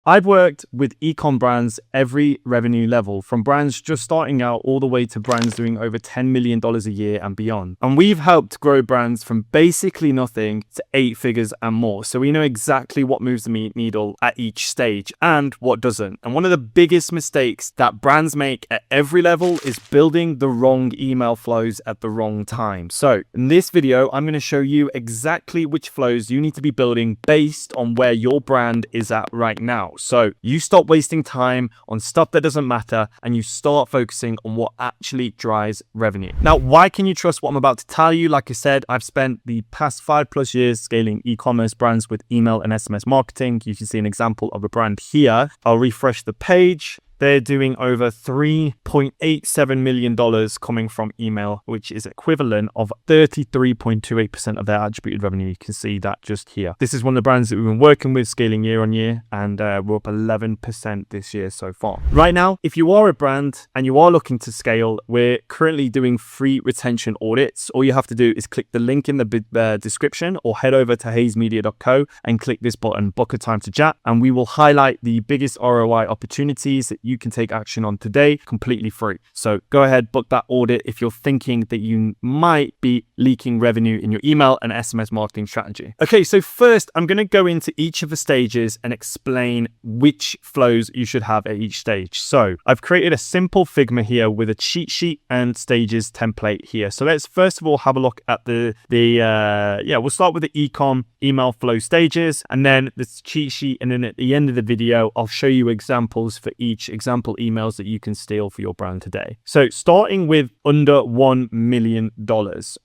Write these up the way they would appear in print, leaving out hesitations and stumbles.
I've worked with ecom brands every revenue level, from brands just starting out all the way to brands doing over $10 million a year and beyond. And we've helped grow brands from basically nothing to 8 figures and more. So we know exactly what moves the needle at each stage and what doesn't. And one of the biggest mistakes that brands make at every level is building the wrong email flows at the wrong time. So in this video, I'm going to show you exactly which flows you need to be building based on where your brand is at right now. So you stop wasting time on stuff that doesn't matter and you start focusing on what actually drives revenue. Now, why can you trust what I'm about to tell you? Like I said, I've spent the past 5+ years scaling e-commerce brands with email and SMS marketing. You can see an example of a brand here. I'll refresh the page. They're doing over $3.87 million coming from email, which is equivalent of 33.28% of their attributed revenue. You can see that just here. This is one of the brands that we've been working with, scaling year on year, and we're up 11% this year so far. Right now, if you are a brand and you are looking to scale, we're currently doing free retention audits. All you have to do is click the link in the description or head over to hazemedia.co and click this button, book a time to chat, and we will highlight the biggest ROI opportunities that you can take action on today, completely free. So go ahead, book that audit if you're thinking that you might be leaking revenue in your email and SMS marketing strategy. Okay, so first I'm going to go into each of the stages and explain which flows you should have at each stage. So I've created a simple Figma here with a cheat sheet and stages template here. So let's first of all have a look at we'll start with the ecom email flow stages and then this cheat sheet, and then at the end of the video I'll show you examples for each example emails that you can steal for your brand today. So starting with under $1 million.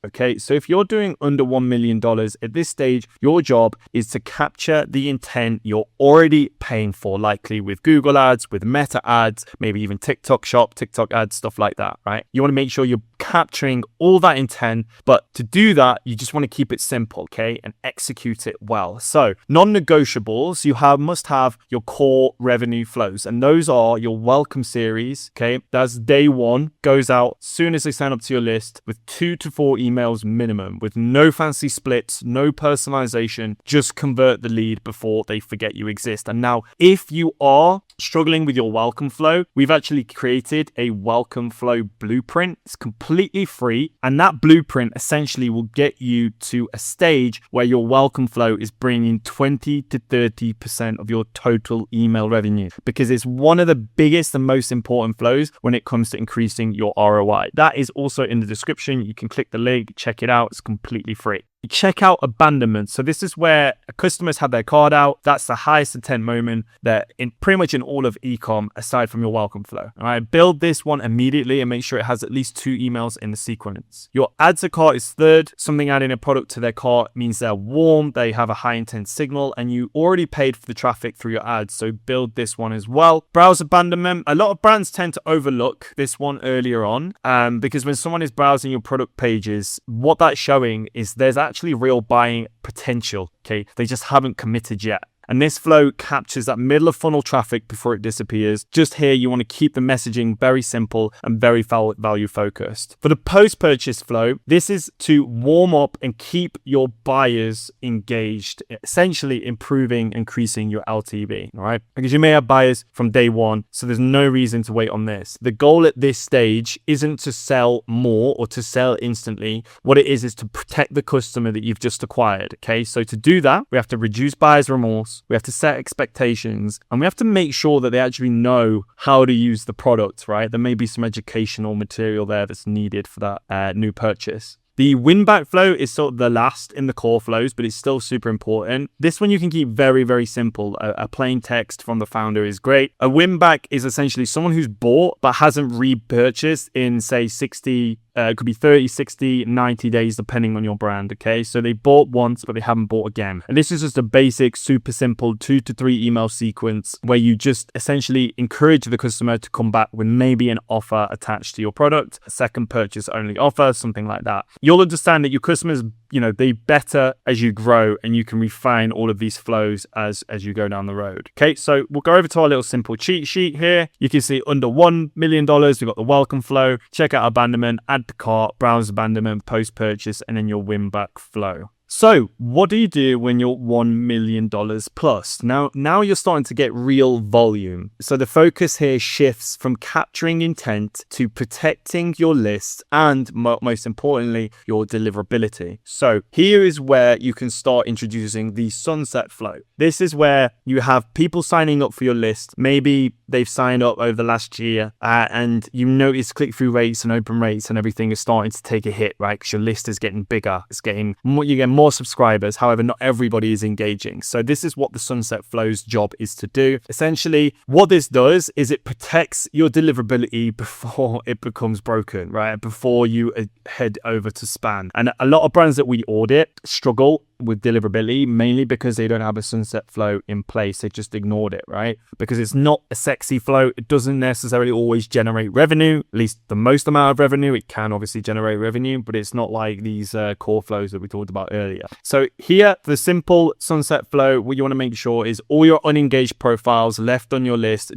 Okay, so if you're doing under $1 million at this stage, your job is to capture the intent you're already paying for, likely with Google ads, with Meta ads, maybe even TikTok shop, TikTok ads, stuff like that, right? You want to make sure you're capturing all that intent, but to do that, you just want to keep it simple, okay, and execute it well. So non-negotiables, you must have your core revenue flows, and those are your welcome series, okay? That's day one, goes out as soon as they sign up to your list with 2 to 4 emails minimum, with no fancy splits, no personalization, just convert the lead before they forget you exist. And now, if you are struggling with your welcome flow, we've actually created a welcome flow blueprint. It's completely free, and that blueprint essentially will get you to a stage where your welcome flow is bringing 20 to 30% of your total email revenue, because it's one of the biggest and most important flows when it comes to increasing your ROI. That is also in the description. You can click the link, check it out. It's completely free. Check out abandonment. So this is where customers have their card out. That's the highest intent moment that in pretty much in all of ecom, aside from your welcome flow. All right, build this one immediately and make sure it has at least 2 emails in the sequence. Your add to cart is third. Something adding a product to their cart means they're warm, they have a high intent signal, and you already paid for the traffic through your ads. So build this one as well. Browse abandonment. A lot of brands tend to overlook this one earlier on because when someone is browsing your product pages, what that's showing is there's actually real buying potential, okay? They just haven't committed yet. And this flow captures that middle of funnel traffic before it disappears. Just here, you want to keep the messaging very simple and very value focused. For the post-purchase flow, this is to warm up and keep your buyers engaged, essentially increasing your LTV, all right? Because you may have buyers from day one, so there's no reason to wait on this. The goal at this stage isn't to sell more or to sell instantly. What it is to protect the customer that you've just acquired, okay? So to do that, we have to reduce buyer's remorse. We have to set expectations, and we have to make sure that they actually know how to use the product, right? There may be some educational material there that's needed for that new purchase. The win back flow is sort of the last in the core flows, but it's still super important. This one you can keep very, very simple. A plain text from the founder is great. A win back is essentially someone who's bought but hasn't repurchased in, say, 60 It could be 30, 60, 90 days, depending on your brand, okay? So they bought once, but they haven't bought again. And this is just a basic, super simple 2 to 3 email sequence where you just essentially encourage the customer to come back with maybe an offer attached to your product, a second purchase only offer, something like that. You'll understand that your customers, they better as you grow, and you can refine all of these flows as you go down the road. Okay, so we'll go over to our little simple cheat sheet here. You can see under $1 million, we've got the welcome flow, check out abandonment, add to cart, browse abandonment, post-purchase, and then your win back flow. So what do you do when you're $1 million plus? Now you're starting to get real volume. So the focus here shifts from capturing intent to protecting your list and most importantly, your deliverability. So here is where you can start introducing the sunset flow. This is where you have people signing up for your list. Maybe they've signed up over the last year and you notice click-through rates and open rates and everything is starting to take a hit, right? Because your list is getting bigger. It's getting more, you get more subscribers. However, not everybody is engaging. So this is what the sunset flow's job is to do. Essentially, what this does is it protects your deliverability before it becomes broken, right? Before you head over to span. And a lot of brands that we audit struggle with deliverability, mainly because they don't have a sunset flow in place. They just ignored it, right? Because it's not a sexy flow. It doesn't necessarily always generate revenue, at least the most amount of revenue. It can obviously generate revenue, but it's not like these core flows that we talked about earlier. So here, the simple sunset flow, what you want to make sure is all your unengaged profiles left on your list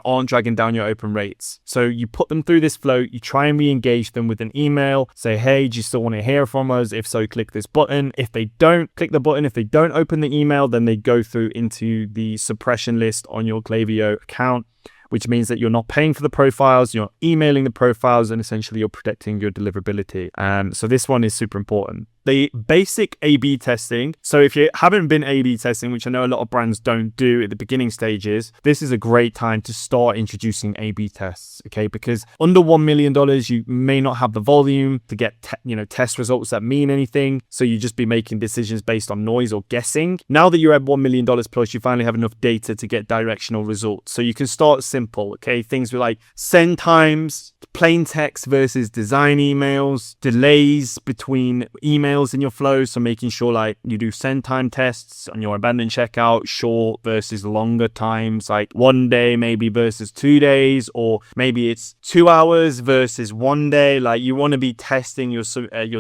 aren't dragging down your open rates. So you put them through this flow, you try and re-engage them with an email, say, hey, do you still want to hear from us? If so, click this button. If they don't, click the button. If they don't open the email, then they go through into the suppression list on your Klaviyo account, which means that you're not paying for the profiles, you're emailing the profiles, and essentially you're protecting your deliverability. So this one is super important. The basic A/B testing. So if you haven't been A/B testing, which I know a lot of brands don't do at the beginning stages, this is a great time to start introducing A/B tests, okay? Because under $1 million, you may not have the volume to get test results that mean anything. So you just be making decisions based on noise or guessing. Now that you're at $1 million plus, you finally have enough data to get directional results. So you can start simple, okay? Things like send times, plain text versus design emails, delays between emails in your flow. So making sure like you do send time tests on your abandoned checkout, short versus longer times, like 1 day maybe versus 2 days, or maybe it's 2 hours versus 1 day. Like you want to be testing your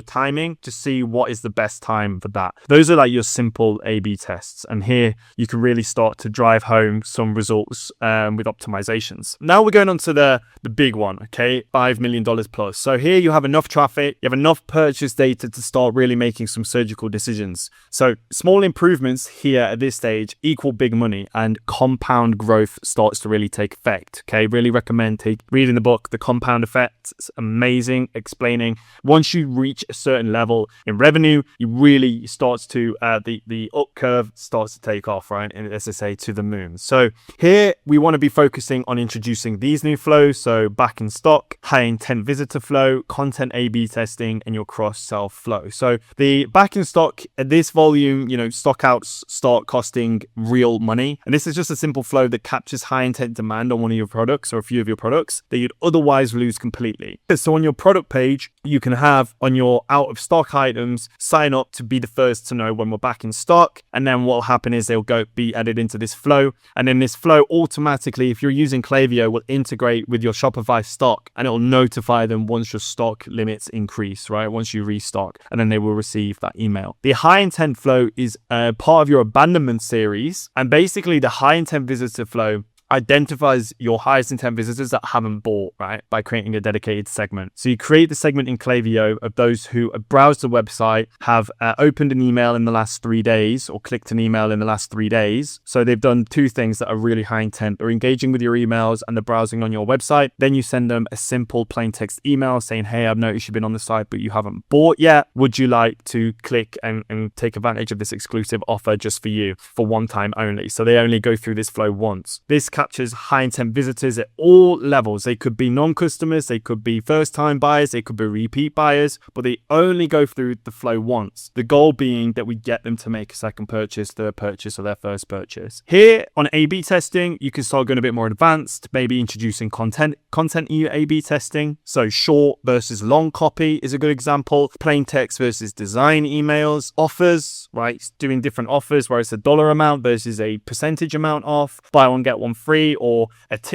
timing to see what is the best time for that. Those are like your simple A/B tests. And here you can really start to drive home some results with optimizations. Now we're going on to the big one, okay? $5 million plus. So here you have enough traffic, you have enough purchase data to start really making some surgical decisions. So small improvements here at this stage equal big money, and compound growth starts to really take effect. Okay, really recommend reading the book, The Compound Effect. It's amazing, explaining once you reach a certain level in revenue, you really starts to the up curve starts to take off, right? And as I say, to the moon. So here we want to be focusing on introducing these new flows. So back in stock, high intent visitor flow, content A/B testing, and your cross-sell flow. So the back in stock at this volume, stock outs start costing real money. And this is just a simple flow that captures high intent demand on one of your products or a few of your products that you'd otherwise lose completely. So on your product page, you can have on your out of stock items, sign up to be the first to know when we're back in stock. And then what will happen is they'll be added into this flow. And then this flow automatically, if you're using Klaviyo, will integrate with your Shopify stock and it'll notify them once your stock limits increase, right? Once you restock, and then they will receive that email. The high intent flow is part of your abandonment series. And basically the high intent visitor flow identifies your highest intent visitors that haven't bought, right? By creating a dedicated segment. So you create the segment in Klaviyo of those who have browsed the website, have opened an email in the last 3 days or clicked an email in the last 3 days. So they've done two things that are really high intent. They're engaging with your emails and they're browsing on your website. Then you send them a simple plain text email saying, hey, I've noticed you've been on the site, but you haven't bought yet. Would you like to click and take advantage of this exclusive offer just for you for one time only? So they only go through this flow once. This captures high intent visitors at all levels. They could be non-customers, they could be first-time buyers, they could be repeat buyers, but they only go through the flow once. The goal being that we get them to make a second purchase, third purchase, or their first purchase. Here on A/B testing, you can start going a bit more advanced, maybe introducing content A/B testing. So short versus long copy is a good example. Plain text versus design emails. Offers, right? Doing different offers where it's a dollar amount versus a percentage amount off. Buy one, get one free. free or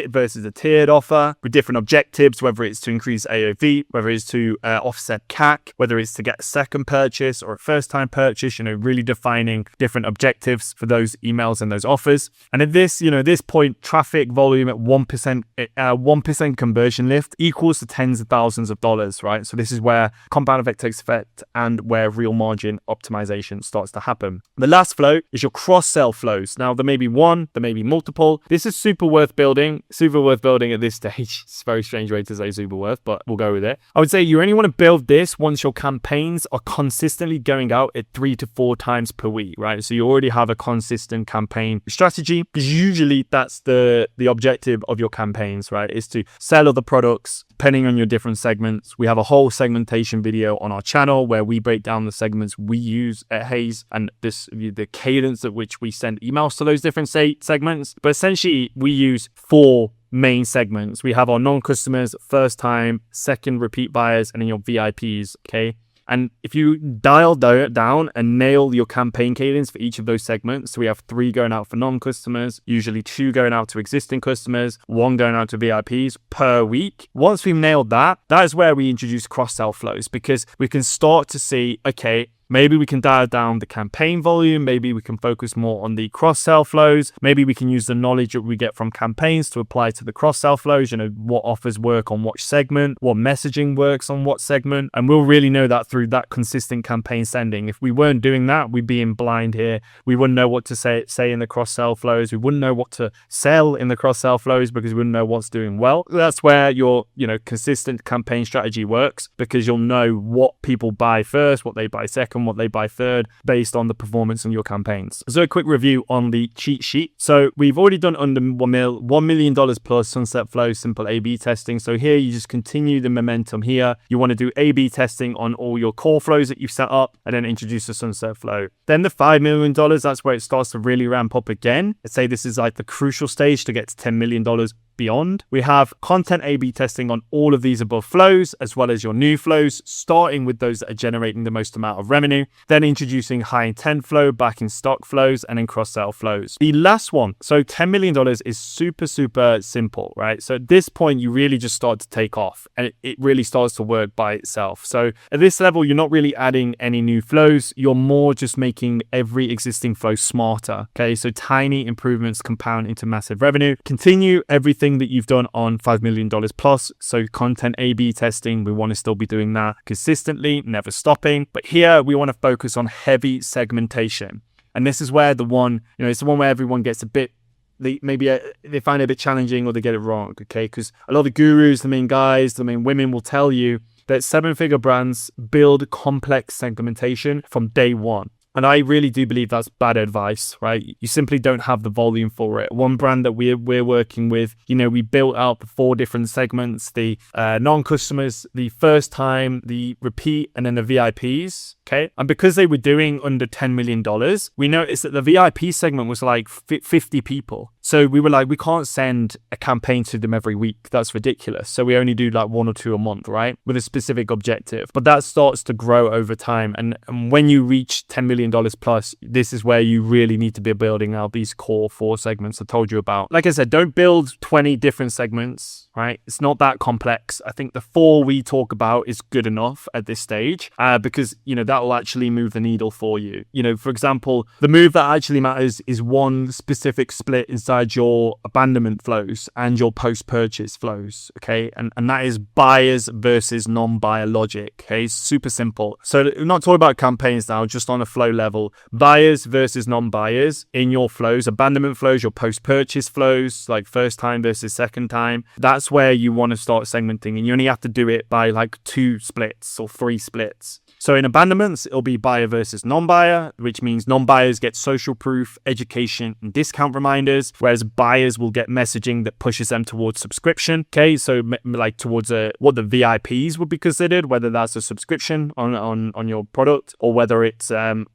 versus a tiered offer with different objectives, whether it's to increase AOV, whether it's to offset CAC, whether it's to get a second purchase or a first time purchase, really defining different objectives for those emails and those offers. And at this, this point, traffic volume at 1% conversion lift equals to tens of thousands of dollars, right? So this is where compound effect takes effect and where real margin optimization starts to happen. The last flow is your cross-sell flows. Now, there may be one, there may be multiple. This is super worth building at this stage. It's a very strange way to say super worth, but we'll go with it. I would say you only want to build this once your campaigns are consistently going out at 3 to 4 times per week, right? So you already have a consistent campaign strategy, because usually that's the objective of your campaigns, right? Is to sell other products depending on your different segments. We have a whole segmentation video on our channel where we break down the segments we use at Hays and the cadence at which we send emails to those different segments. But essentially, we use 4 main segments. We have our non-customers, first time, second repeat buyers, and then your VIPs, okay? And if you dial down and nail your campaign cadence for each of those segments, so we have 3 going out for non-customers, usually 2 going out to existing customers, 1 going out to VIPs per week. Once we've nailed that is where we introduce cross-sell flows, because we can start to see, okay, maybe we can dial down the campaign volume. Maybe we can focus more on the cross-sell flows. Maybe we can use the knowledge that we get from campaigns to apply to the cross-sell flows. What offers work on what segment, what messaging works on what segment. And we'll really know that through that consistent campaign sending. If we weren't doing that, we'd be in blind here. We wouldn't know what to say in the cross-sell flows. We wouldn't know what to sell in the cross-sell flows because we wouldn't know what's doing well. That's where your, consistent campaign strategy works, because you'll know what people buy first, what they buy second, what they buy third, based on the performance in your campaigns. So a quick review on the cheat sheet. So we've already done under $1 million plus sunset flow, simple A/B testing. So here you just continue the momentum here. You want to do A/B testing on all your core flows that you've set up and then introduce a sunset flow. Then the $5 million, that's where it starts to really ramp up again. Let's say this is like the crucial stage to get to $10 million beyond. We have content A/B testing on all of these above flows, as well as your new flows, starting with those that are generating the most amount of revenue, then introducing high intent flow, back in stock flows, and then cross-sell flows. The last one, so $10 million is super, super simple, right? So at this point, you really just start to take off and it really starts to work by itself. So at this level, you're not really adding any new flows. You're more just making every existing flow smarter, okay? So tiny improvements compound into massive revenue. Continue everything that you've done on $5 million plus. So content A/B testing, we want to still be doing that consistently, never stopping. But here we want to focus on heavy segmentation. And this is where it's the one where everyone gets a bit, they find it a bit challenging or they get it wrong, okay? Because a lot of the gurus, the main guys, the main women will tell you that 7-figure brands build complex segmentation from day one. And I really do believe that's bad advice, right? You simply don't have the volume for it. One brand that we're working with, we built out the 4 different segments, the non-customers, the first time, the repeat, and then the VIPs, okay? And because they were doing under $10 million, we noticed that the VIP segment was like 50 people. So we were like, we can't send a campaign to them every week. That's ridiculous. So we only do like 1 or 2 a month, right? With a specific objective. But that starts to grow over time. And when you reach $10 million plus, this is where you really need to be building out these core 4 segments I told you about. Like I said, don't build 20 different segments, right? It's not that complex. I think the 4 we talk about is good enough at this stage because, that will actually move the needle for you. For example, the move that actually matters is one specific split inside your abandonment flows and your post-purchase flows, okay? And that is buyers versus non-buyer logic, okay? Super simple. So we're not talking about campaigns now, just on a flow level. Buyers versus non-buyers in your flows, abandonment flows, your post-purchase flows, like first time versus second time. That's where you want to start segmenting, and you only have to do it by like 2 splits or 3 splits. So in abandonments, it'll be buyer versus non-buyer, which means non-buyers get social proof, education, and discount reminders, whereas buyers will get messaging that pushes them towards subscription. Okay, so like towards what the VIPs would be considered, whether that's a subscription on your product, or whether it's a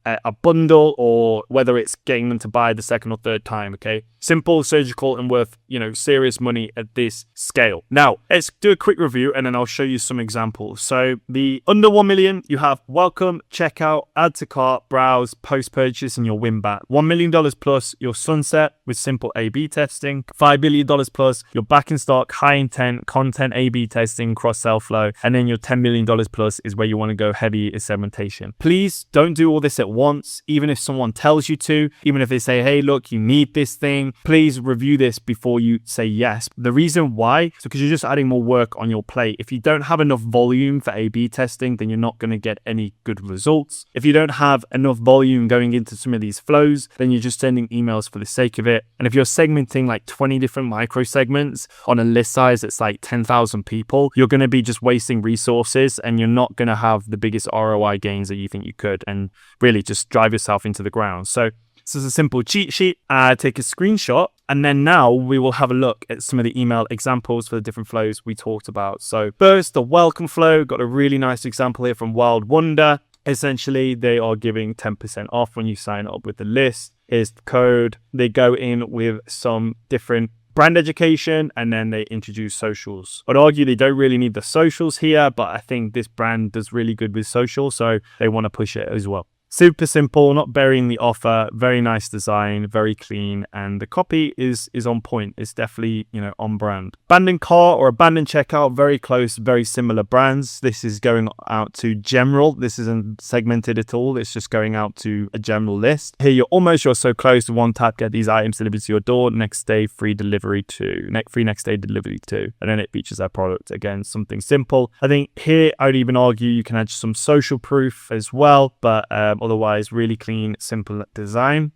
bundle, or whether it's getting them to buy the second or third time. Okay, simple, surgical, and worth serious money at this scale. Now let's do a quick review, and then I'll show you some examples. So the under 1 million, you have welcome, checkout, add to cart, browse, post-purchase, and you'll win back. $1 million plus, your sunset with simple A/B testing. $5 billion plus, you're back in stock, high intent, content A/B testing, cross-sell flow. And then your $10 million plus is where you want to go heavy is segmentation. Please don't do all this at once, even if someone tells you to, even if they say, hey, look, you need this thing. Please review this before you say yes. The reason why is because you're just adding more work on your plate. If you don't have enough volume for A/B testing, then you're not going to get any good results. If you don't have enough volume going into some of these flows, then you're just sending emails for the sake of it. And if you're segmenting like 20 different micro segments on a list size that's like 10,000 people, you're going to be just wasting resources and you're not going to have the biggest ROI gains that you think you could, and really just drive yourself into the ground. So this is a simple cheat sheet. Take a screenshot, and then now we will have a look at some of the email examples for the different flows we talked about. So first, the welcome flow. Got a really nice example here from Wild Wonder. Essentially, they are giving 10% off when you sign up with the list. Here's the code. They go in with some different brand education, and then they introduce socials. I'd argue they don't really need the socials here, but I think this brand does really good with social, so they want to push it as well. Super simple, not burying the offer, very nice design, very clean, and the copy is on point. It's definitely, on brand. Abandoned cart or abandoned checkout, very close, very similar brands. This is going out to general. This isn't segmented at all. It's just going out to a general list. Here you're so close. One tap, get these items delivered to your door. Next day, free delivery to, free next day delivery to, and then it features our product. Again, something simple. I think here I would even argue you can add some social proof as well, but otherwise, really clean, simple design.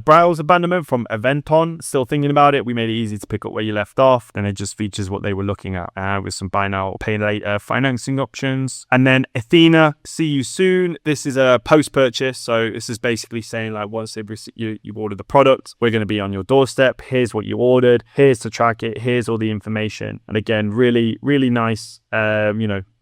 Browse abandonment from Eventon. Still thinking about it. We made it easy to pick up where you left off. And it just features what they were looking at with some buy now, pay later financing options. And then Athena, see you soon. This is a post-purchase. So this is basically saying like once you've ordered the product, we're going to be on your doorstep. Here's what you ordered. Here's to track it. Here's all the information. And again, really, really nice.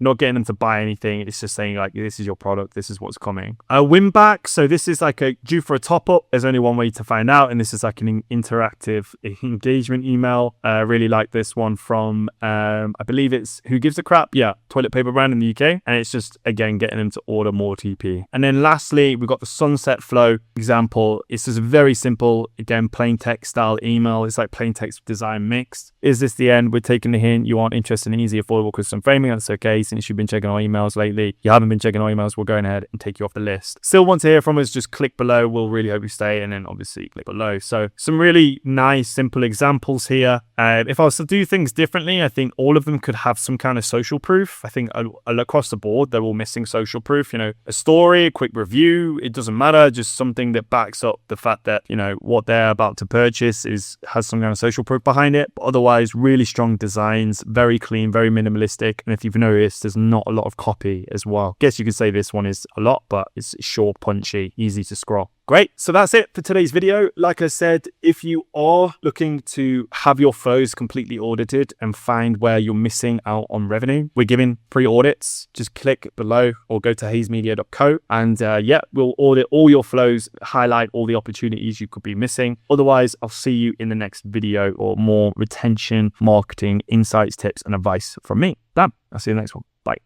Not getting them to buy anything. It's just saying like, this is your product. This is what's coming. Win back. So this is like a due for a top up. There's only one way to find out. And this is like an interactive engagement email. Really like this one from, I believe it's Who Gives a Crap? Yeah. Toilet paper brand in the UK. And it's just, again, getting them to order more TP. And then lastly, we've got the sunset flow example. It's just very simple. Again, plain text style email. It's like plain text design mixed. Is this the end? We're taking the hint. You aren't interested in easy, affordable custom framing. That's okay. Since you've been checking our emails lately, you haven't been checking our emails, we're going ahead and take you off the list. Still want to hear from us, just click below. We'll really hope you stay, and then obviously click below. So some really nice, simple examples here. If I was to do things differently, I think all of them could have some kind of social proof. I think across the board, they're all missing social proof. A story, a quick review, it doesn't matter. Just something that backs up the fact that, what they're about to purchase has some kind of social proof behind it. But otherwise, really strong designs, very clean, very minimalistic. And if you've noticed, there's not a lot of copy as well. Guess you could say this one is a lot, but it's short, punchy, easy to scroll. Great. So that's it for today's video. Like I said, if you are looking to have your flows completely audited and find where you're missing out on revenue, we're giving free audits. Just click below or go to hazemedia.co and we'll audit all your flows, highlight all the opportunities you could be missing. Otherwise, I'll see you in the next video or more retention, marketing, insights, tips, and advice from me. Done. I'll see you in the next one. Bye.